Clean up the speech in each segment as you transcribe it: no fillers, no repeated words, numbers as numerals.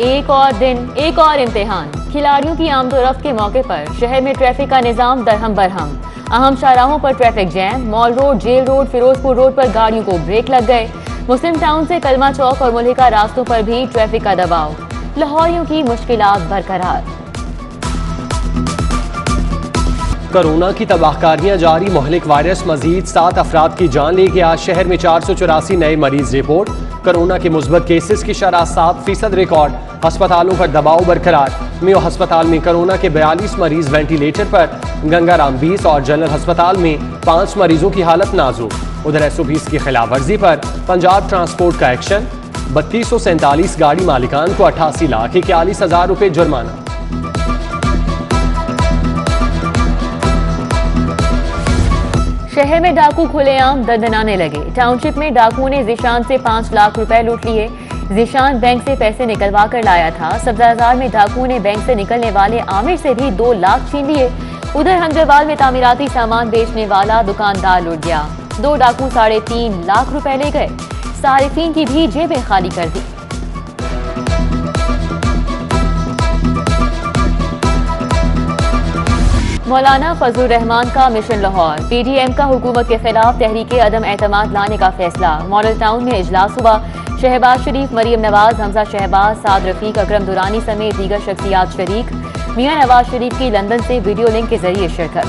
एक और दिन एक और इम्तिहान। खिलाड़ियों की आमदोरफ्त के मौके पर शहर में ट्रैफिक का निजाम दरहम बरहम। अहम शाहराहों पर traffic jam. Mall Road, Jail Road, Ferozepur Road पर गाड़ियों को ब्रेक लग गए। मुस्लिम टाउन से कलमा चौक और मुल्हिका रास्तों पर भी ट्रैफिक का दबाव। लाहौरियों की मुश्किलात बरकरार। कोरोना की तबाहकारियां जारी। मुहलिक वायरस मजीद 7 अफराद की जान ले गया। शहर में 484 नए मरीज रिपोर्ट। कोरोना के मुस्बत केसेस की शरह 7% रिकॉर्ड। अस्पतालों पर दबाव बरकरार। मेयो अस्पताल में कोरोना के 42 मरीज वेंटिलेटर पर, गंगाराम 20 और जनरल अस्पताल में 5 मरीजों की हालत नाजुक। उधर SOPs की खिलाफ वर्जी पर पंजाब ट्रांसपोर्ट का एक्शन। 3247 गाड़ी मालिकान को 88,41,000 रुपए जुर्माना। शहर में डाकू खुलेआम दंदनाने लगे। टाउनशिप में डाकुओं ने जीशान से 5 लाख रुपए लूट लिए। जीशान बैंक से पैसे निकलवा कर लाया था। सब्जाजार में डाकुओं ने बैंक से निकलने वाले आमिर से भी 2 लाख छीन लिए। उधर हंजरवाल में तामीराती सामान बेचने वाला दुकानदार लूट गया। 2 डाकू 3.5 लाख रुपए ले गए। सारिफीन की भी जेबें खाली कर दी। मौलाना फजलुर रहमान का मिशन लाहौर। PDM का हुकूमत के खिलाफ तहरीक अदम एतमाद लाने का फैसला। मॉडल टाउन में इजलास हुआ। शहबाज शरीफ, मरियम नवाज, हमजा शहबाज, साद रफीक, अकरम दुरानी समेत दीगर शख्सियात शरीक। मियां नवाज शरीफ की लंदन से वीडियो लिंक के जरिए शिरकत।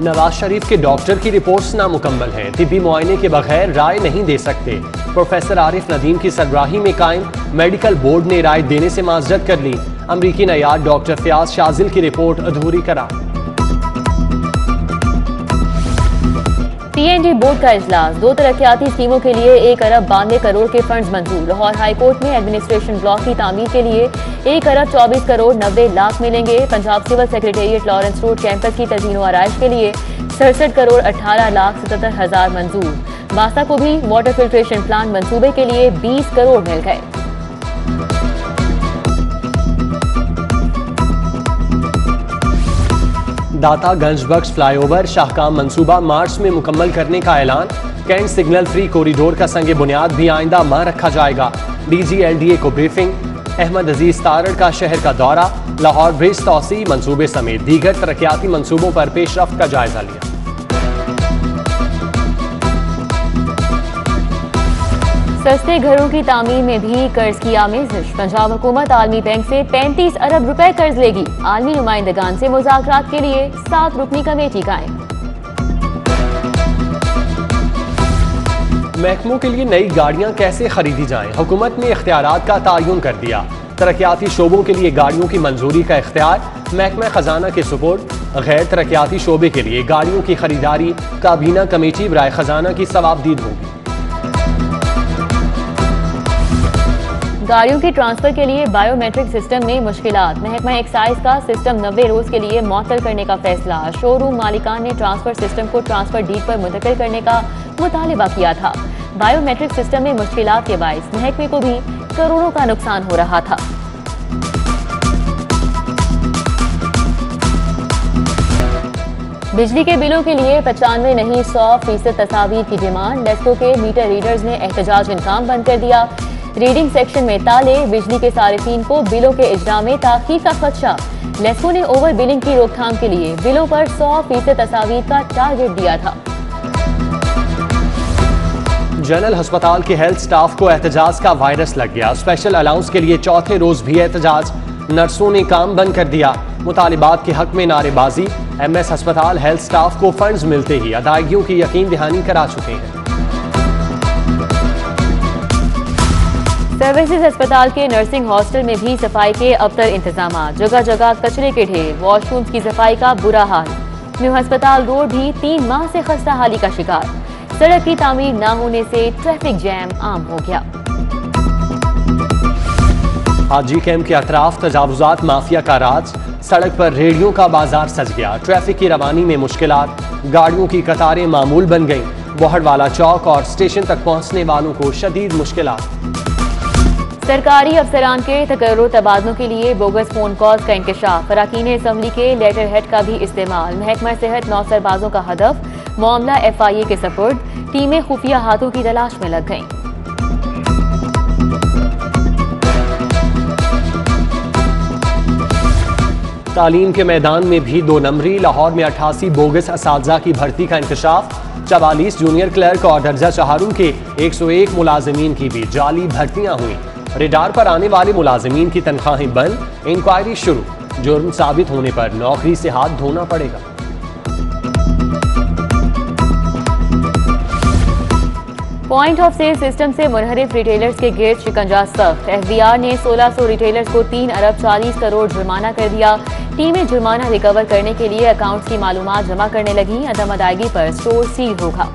नवाज शरीफ के डॉक्टर की रिपोर्ट्स नामुकम्मल हैं। तिब्बी मुआयने के बगैर राय नहीं दे सकते। प्रोफेसर आरिफ नदीम की सरबराही में कायम मेडिकल बोर्ड ने राय देने से माजरत कर ली। अमरीकी नयाद डॉक्टर फयाज शाजिल की रिपोर्ट अधूरी करार। TND बोर्ड का इजलास। 2 तरक्याती स्कीमों के लिए 1 अरब 92 करोड़ के फंड्स मंजूर। लाहौर हाई कोर्ट में एडमिनिस्ट्रेशन ब्लॉक की तामीर के लिए 1 अरब 24 करोड़ 90 लाख मिलेंगे। Punjab Civil Secretariat Lawrence Road campus की तज़ीन व आराइश के लिए 67 करोड़ 18 लाख 77 हजार मंजूर। बासा को भी वाटर फिल्ट्रेशन प्लांट मंसूबे के लिए 20 करोड़ मिल गए। दाता गंजबख्श फ्लाईओवर शाहकाम मंसूबा मार्च में मुकम्मल करने का ऐलान। कैंट सिग्नल फ्री कॉरिडोर का संग बुनियाद भी आइंदा माह रखा जाएगा। DG LDA को ब्रीफिंग। अहमद अजीज तारड़ का शहर का दौरा। लाहौर ब्रिज तौसी मंसूबे समेत दीगर तरक्याती मंसूबों पर पेशरफ्त का जायजा लिया। सस्ते घरों की तामीर में भी कर्ज की आमेजिश। पंजाब हुकूमत आलमी बैंक से 35 अरब रुपए कर्ज लेगी। आलमी नुमाइंदगान से मुज़ाकरात के लिए 7 रुकनी कमेटी कायम। महकमों के लिए नई गाड़ियां कैसे खरीदी जाएं? हुकूमत ने इख्तियारात का तयन कर दिया। तरक्याती शोबों के लिए गाड़ियों की मंजूरी का इख्तियार महकमा खजाना के सुपुर्द। गैर तरक्याती शोबे के लिए गाड़ियों की खरीदारी काबीना कमेटी बराए खजाना की सवाबदीद होगी। गाड़ियों के ट्रांसफर के लिए बायोमेट्रिक सिस्टम में मुश्किलात। महकमा एक्साइज का सिस्टम 90 रोज के लिए मुअत्तल करने का फैसला। शोरूम मालिकान ने ट्रांसफर सिस्टम को ट्रांसफर डीड पर मुंतकिल करने का मुतालिबा किया था। बायोमेट्रिक सिस्टम में मुश्किलात के बाइस महकमे को भी करोड़ों का नुकसान हो रहा था। बिजली के बिलों के लिए 95 नहीं 100% तस्वीर की डिमांड। लेस्को के मीटर रीडर्स ने एहतजाज काम बंद कर दिया। रीडिंग सेक्शन में ताले। बिजली के सारिफीन को बिलों के इजरा में ताखीर का खदशा। लेस्को ने ओवर बिलिंग की रोकथाम के लिए बिलों पर 100% तस्वीर का टारगेट दिया था। जनरल अस्पताल के हेल्थ स्टाफ को एहतजाज का वायरस लग गया। स्पेशल अलाउंस के लिए चौथे रोज भी एहतजाज। नर्सों ने काम बंद कर दिया। मुतालिबात के हक में नारेबाजी। MS अस्पताल हेल्थ स्टाफ को फंड्स मिलते ही अदायगियों की यकीन दहानी करा चुके हैं। सर्विसेज अस्पताल के नर्सिंग हॉस्टल में भी सफाई के अबतर इंतजाम। जगह जगह कचरे के ढेर। वॉशरूम्स की सफाई का बुरा हाल। न्यू अस्पताल रोड भी 3 माह से खस्ता हाली का शिकार। सड़क की तामीर न होने से ट्रैफिक जैम आम हो गया। हाजी कैंप के अतराफ तजावुजात माफिया का राज। सड़क पर रेडियो का बाजार सज गया। ट्रैफिक की रवानी में मुश्किलात। गाड़ियों की कतारें मामूल बन गईं। बोहड़वाला चौक और स्टेशन तक पहुंचने वालों को शदीद मुश्किलात। सरकारी अफसरान के तकर्रुर तबादलों के लिए बोगस फोन कॉल्स का इंकशाफ। अरकान असम्बली के लेटर हेड का भी इस्तेमाल। महकमा सेहत 9 सरबाजों का हदफ। मामला FIA के सपुर्द। टीमें खुफिया हाथों की तलाश में लग गईं। तालीम के मैदान में भी 2 नंबरी। लाहौर में 88 बोगस असातिज़ा की भर्ती का इंकशाफ। 44 जूनियर क्लर्क और दर्जा चहारुम के 101 मुलाजमीन की भी जाली भर्तियां हुई। रेडार पर आने वाले मुलाजमीन की तनख्वाहें बंद। इंक्वायरी शुरू। जुर्म साबित होने पर नौकरी से हाथ धोना पड़ेगा। पॉइंट ऑफ सेल सिस्टम से मुनहरिफ रिटेलर्स के गिर्द शिकंजा सख्त। FBR ने 1600 रिटेलर्स को 3 अरब 40 करोड़ जुर्माना कर दिया। टीमें जुर्माना रिकवर करने के लिए अकाउंट्स की मालूमात जमा करने लगी। अदम अदायगी पर स्टोर सील होगा।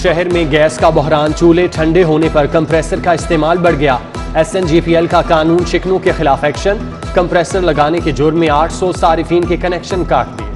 शहर में गैस का बहरान। चूल्हे ठंडे होने पर कंप्रेसर का इस्तेमाल बढ़ गया। SNGPL का कानून शिकनों के खिलाफ एक्शन। कंप्रेसर लगाने के जुर्म में 800 सारिफीन के कनेक्शन काट दिए।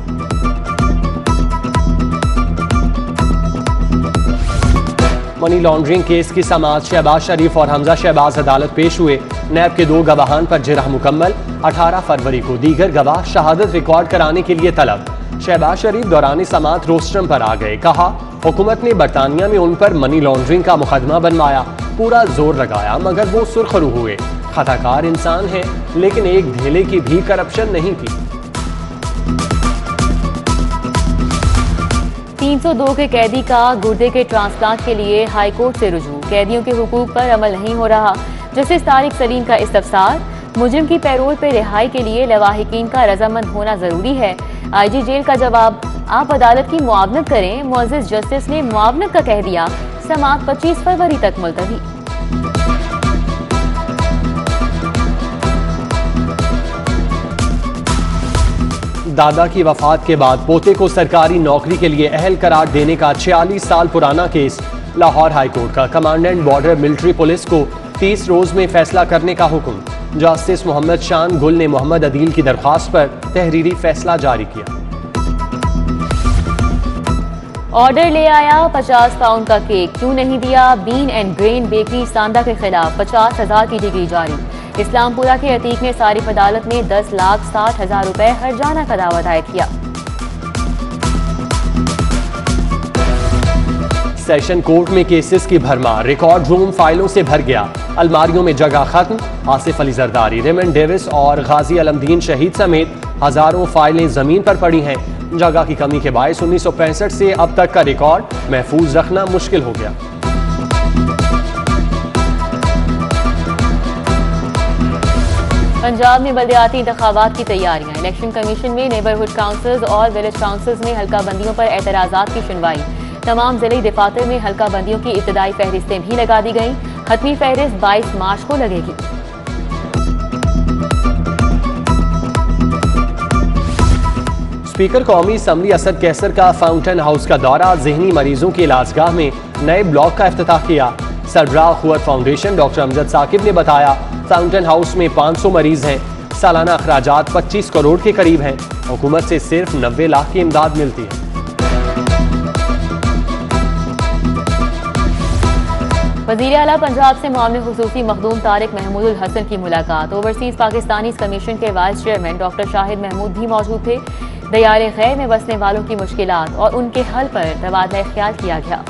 मनी लॉन्ड्रिंग केस की समाअत। शहबाज शरीफ और हमजा शहबाज अदालत पेश हुए। नैब के 2 गवाहान पर जिरह मुकम्मल। 18 फरवरी को दीगर गवाह शहादत रिकॉर्ड कराने के लिए तलब। शहबाज शरीफ दौरान समाअत रोस्ट्रम पर आ गए। कहा हुकूमत ने बरतानिया में उन पर मनी लॉन्ड्रिंग का मुकदमा बनवाया। पूरा जोर लगाया मगर वो सुरखरू हुए। खताकार इंसान है लेकिन एक धेले की भी करप्शन नहीं की। 302 के कैदी का गुर्दे के ट्रांसप्लांट के लिए हाई कोर्ट से रुजू। कैदियों के हुकूक पर अमल नहीं हो रहा। जस्टिस तारिक सलीम का इस्तफसार। मुजरिम की पैरोल पर रिहाई के लिए लवाहिकीन का रजामंद होना जरूरी है। IG जेल का जवाब। आप अदालत की मुआवनत करें। मुअज़्ज़िज़ जस्टिस ने मुआवनत का कह दिया। समाअत 25 फरवरी तक मुलतवी। दादा की वफात के बाद पोते को सरकारी नौकरी के लिए अहल करार देने का 46 साल पुराना केस। लाहौर हाई कोर्ट का कमांडेंट बॉर्डर मिलिट्री पुलिस को 30 रोज में फैसला करने का हुक्म। जस्टिस मोहम्मद शान गुल ने मोहम्मद अदील की दरख्वास्त पर तहरीरी फैसला जारी किया। ऑर्डर ले आया 50 पाउंड का केक, क्यों नहीं दिया? बीन एंड ग्रेन बेकरी सांदा के खिलाफ 50,000 की डिग्री जारी। इस्लामपुरा के अतीक ने सारिफ अदालत में 10,60,000 रुपए हर्जाना का दावा दायर किया। सेशन कोर्ट में केसेस की भरमार। रिकॉर्ड रूम फाइलों से भर गया। अलमारियों में जगह खत्म। आसिफ अली जरदारी, रेमंड डेविस और गाजी अलमदीन शहीद समेत हजारों फाइलें जमीन पर पड़ी हैं। जगह की कमी के बायस 1965 से अब तक का रिकॉर्ड महफूज रखना मुश्किल हो गया। पंजाब में बल्दियाती इंतखाबात की तैयारियां। इलेक्शन कमीशन में नेबरहुड काउंसिल्स और विलेज काउंसिल्स में हल्का बंदियों पर एतराजात की सुनवाई। तमाम जिले दफातर में हल्का बंदियों की इब्तदाई फहरिस्तें भी लगा दी गईं। हतमी फहरिस्त 22 मार्च को लगेगी। स्पीकर कौमी असम्बली असद कैसर का फाउंटेन हाउस का दौरा। ज़हनी मरीजों की इलाजगाह में नए ब्लॉक का इफ्तिताह किया। सरबराह खुवत फाउंडेशन डॉक्टर अमजद साकिब ने बताया फाउंटेन हाउस में 500 मरीज हैं। सालाना अखराजात 25 करोड़ के करीब हैं। हुकूमत से सिर्फ 90 लाख की इमदाद मिलती है। वज़ीर आला पंजाब से मामले खुसूसी मखदूम तारिक महमूदुल हसन की मुलाकात। ओवरसीज पाकिस्तानी कमीशन के vice chairman doctor Shahid Mahmood भी मौजूद थे। दयारे गैर में बसने वालों की मुश्किलात और उनके हल पर तबादला ख्याल किया गया।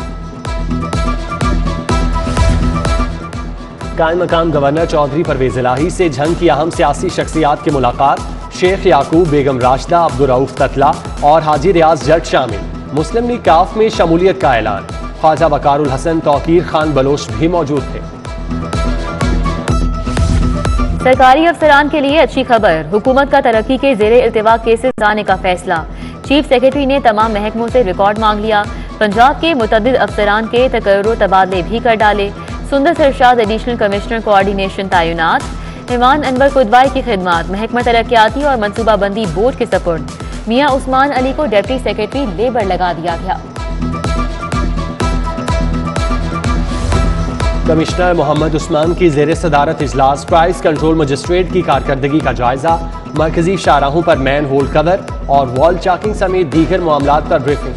कायम मकाम गवर्नर चौधरी परवेज इलाही से जंग की अहम सियासी शख्सियात की मुलाकात। शेख याकूब, बेगम राशिदा, अब्दुल रऊफ ततला और हाजी रियाज जट शामिल। मुस्लिम लीग काफ में शमूलियत का ऐलान। ख्वाजा वकारुल हसन, तौकीर खान बलोच भी मौजूद थे। सरकारी अफसरान के लिए अच्छी खबर। हुकूमत का तरक्की के ज़ेरे इल्तिवा केसेस लाने का फैसला। चीफ सेक्रेटरी ने तमाम महकमों से रिकॉर्ड मांग लिया। पंजाब के मुतअद्दिद अफसरान के तकर्रो तबादले भी कर डाले। सुंदर सरशाद एडिशनल कमिश्नर कोऑर्डिनेशन तैनात। ईमान अनवर कुदवाई की खिदमत महकमा तरक्याती और मनसूबाबंदी बोर्ड के सपुर्द। मियां उस्मान अली को डिप्टी सेक्रेटरी लेबर लगा दिया गया। कमिश्नर मोहम्मद उस्मान की ज़ेर सदारत इजलास। प्राइस कंट्रोल मजिस्ट्रेट की कारकर्दगी का जायजा। मरकजी शाहराहों पर मैन होल कवर और वॉल चाकिंग समेत दीगर मामलात पर ब्रीफिंग।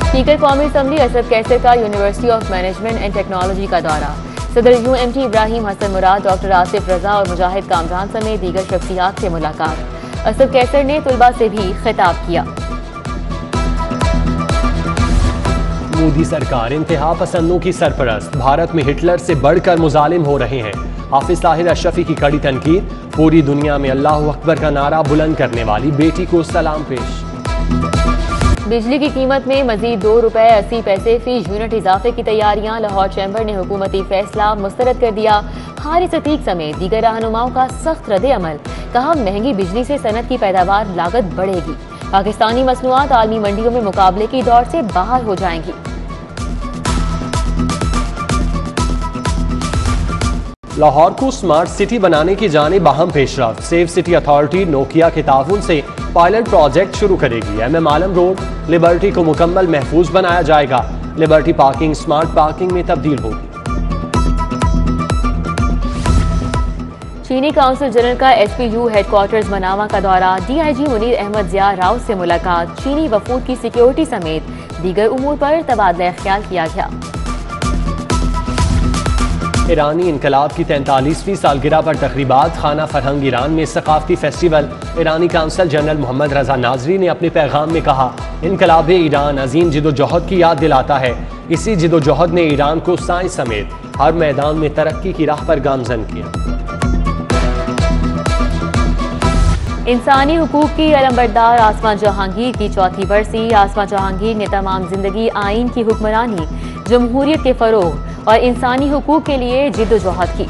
स्पीकर कौमी असम्बली असद कैसर का university of management and technology का दौरा। सदर UMT इब्राहिम हसन मुराद, डॉक्टर आसिफ रजा और मुजाहिद कामरान समेत दीगर शख्सियात से मुलाकात। असद कैसर ने तुलबा से भी खिताब किया। मोदी सरकार इंतहा पसंदों की सरपरस्त, भारत में हिटलर से बढ़कर मुजालिम हो रहे हैं। हाफिज ताहिर अशरफी की कड़ी तनकीद, पूरी दुनिया में अल्लाह अकबर का नारा बुलंद करने वाली बेटी को सलाम पेश। बिजली की कीमत में मजीद ₹2.80 फी यूनिट इजाफे की तैयारियां, लाहौर चैम्बर ने हुकूमती फैसला मुस्तरद कर दिया। हारिस अतीक समेत दीगर रहनुमाओं का सख्त रद्द अमल, कहा महंगी बिजली से सनत की पैदावार लागत बढ़ेगी। पाकिस्तानी मसनूआत आलमी मंडियों में मुकाबले की दौड़ से बाहर हो जाएंगी। लाहौर को स्मार्ट सिटी बनाने की जानिब अहम पेशरफ्त, सेफ सिटी अथॉरिटी नोकिया के ताउन से पायलट प्रोजेक्ट शुरू करेगी। MM आलम रोड लिबर्टी को मुकम्मल महफूज बनाया जाएगा। लिबर्टी पार्किंग स्मार्ट पार्किंग में तब्दील होगी। चीनी काउंसिल जनरल का SPU हेडक्वार्टर्स मनावा का दौरा, DIG मुनीर अहमद जिया राव से मुलाकात, चीनी वफूद की सिक्योरिटी समेत दीगर उमूर पर तबादला ख्याल किया गया। ईरानी इनकलाब की 43वीं सालगिरह पर तकरीबात, खाना फरहंग ईरान में सकाफती फेस्टिवल। ईरानी काउंसिल जनरल मोहम्मद रजा नाजरी ने अपने पैगाम में कहा, इनकलाब ईरान अजीम जिदोजहद की याद दिलाता है। इसी जिदोजहद ने ईरान को साइंस समेत हर मैदान में तरक्की की राह पर गामजन किया। इंसानी हुकूक की अलंबरदार आसमा जहांगीर की चौथी बरसी, आसमा जहांगीर ने तमाम जिंदगी आइन की हुक्मरानी, जमहूरियत के फरोग और इंसानी हुकूक के लिए जिद्दोजहद की।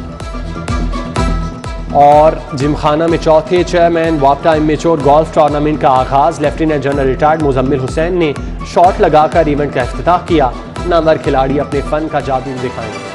और जिमखाना में चौथे चेयरमैन वापटा इमेच्योर गोल्फ टूर्नामेंट का आगाज, lieutenant general retired Muzammil Hussain ने शॉट लगाकर इवेंट का इफ्तिताह किया। नामवर खिलाड़ी अपने फन का जादू दिखाएंगे।